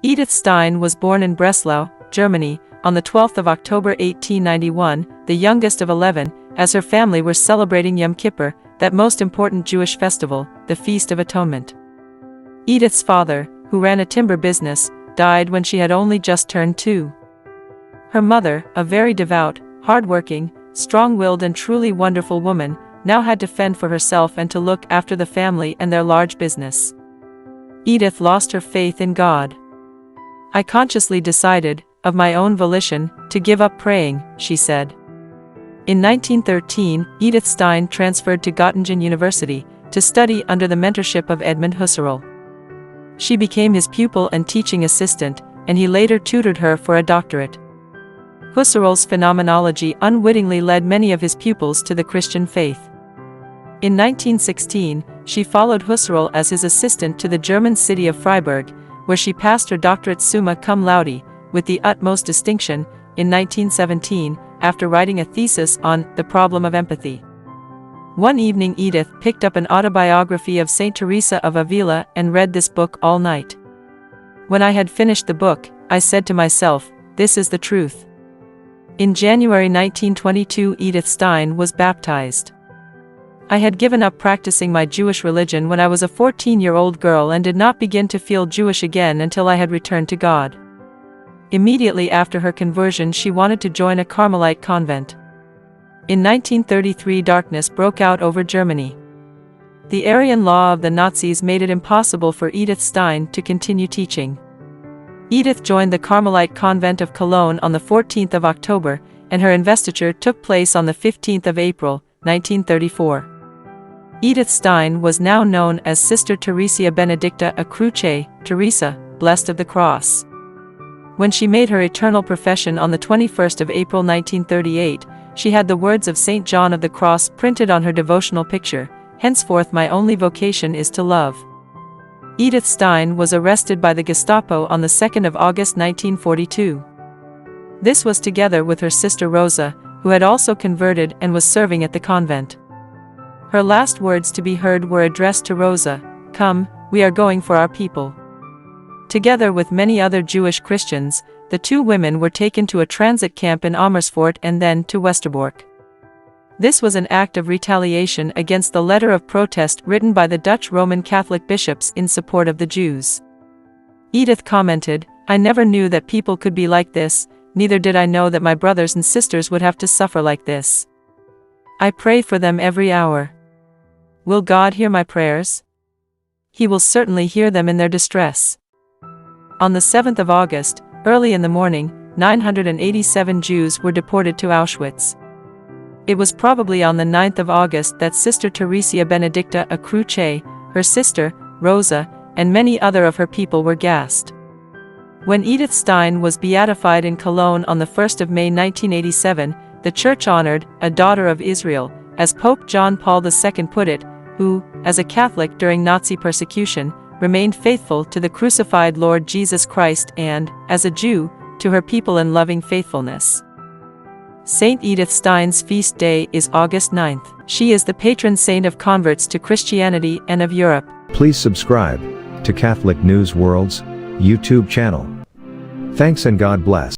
Edith Stein was born in Breslau, Germany, on the 12th of October 1891, the youngest of 11, as her family were celebrating Yom Kippur, that most important Jewish festival, the Feast of Atonement. Edith's father, who ran a timber business, died when she had only just turned 2. Her mother, a very devout, hard-working, strong-willed and truly wonderful woman, now had to fend for herself and to look after the family and their large business. Edith lost her faith in God. "I consciously decided, of my own volition, to give up praying," she said. In 1913, Edith Stein transferred to Göttingen University to study under the mentorship of Edmund Husserl. She became his pupil and teaching assistant, and he later tutored her for a doctorate. Husserl's phenomenology unwittingly led many of his pupils to the Christian faith. In 1916, she followed Husserl as his assistant to the German city of Freiburg, where she passed her doctorate summa cum laude, with the utmost distinction, in 1917, after writing a thesis on the problem of empathy. One evening Edith picked up an autobiography of Saint Teresa of Avila and read this book all night. "When I had finished the book, I said to myself, this is the truth." In January 1922 Edith Stein was baptized. "I had given up practicing my Jewish religion when I was a 14-year-old girl and did not begin to feel Jewish again until I had returned to God." Immediately after her conversion she wanted to join a Carmelite convent. In 1933 darkness broke out over Germany. The Aryan law of the Nazis made it impossible for Edith Stein to continue teaching. Edith joined the Carmelite convent of Cologne on the 14th of October, and her investiture took place on the 15th of April, 1934. Edith Stein was now known as Sister Teresa Benedicta a Cruce, Teresa, blessed of the cross. When she made her eternal profession on the 21st of April 1938, she had the words of St. John of the Cross printed on her devotional picture, "Henceforth my only vocation is to love." Edith Stein was arrested by the Gestapo on the 2nd of August 1942. This was together with her sister Rosa, who had also converted and was serving at the convent. Her last words to be heard were addressed to Rosa, "Come, we are going for our people." Together with many other Jewish Christians, the two women were taken to a transit camp in Amersfoort and then to Westerbork. This was an act of retaliation against the letter of protest written by the Dutch Roman Catholic bishops in support of the Jews. Edith commented, "I never knew that people could be like this, neither did I know that my brothers and sisters would have to suffer like this. I pray for them every hour. Will God hear my prayers? He will certainly hear them in their distress." On the 7th of August, early in the morning, 987 Jews were deported to Auschwitz. It was probably on the 9th of August that Sister Teresa Benedicta a Cruce, her sister, Rosa, and many other of her people were gassed. When Edith Stein was beatified in Cologne on the 1st of May 1987, the Church honored a daughter of Israel, as Pope John Paul II put it, who, as a Catholic during Nazi persecution, remained faithful to the crucified Lord Jesus Christ and, as a Jew, to her people in loving faithfulness. Saint Edith Stein's feast day is August 9th. She is the patron saint of converts to Christianity and of Europe. Please subscribe to Catholic News World's YouTube channel. Thanks and God bless.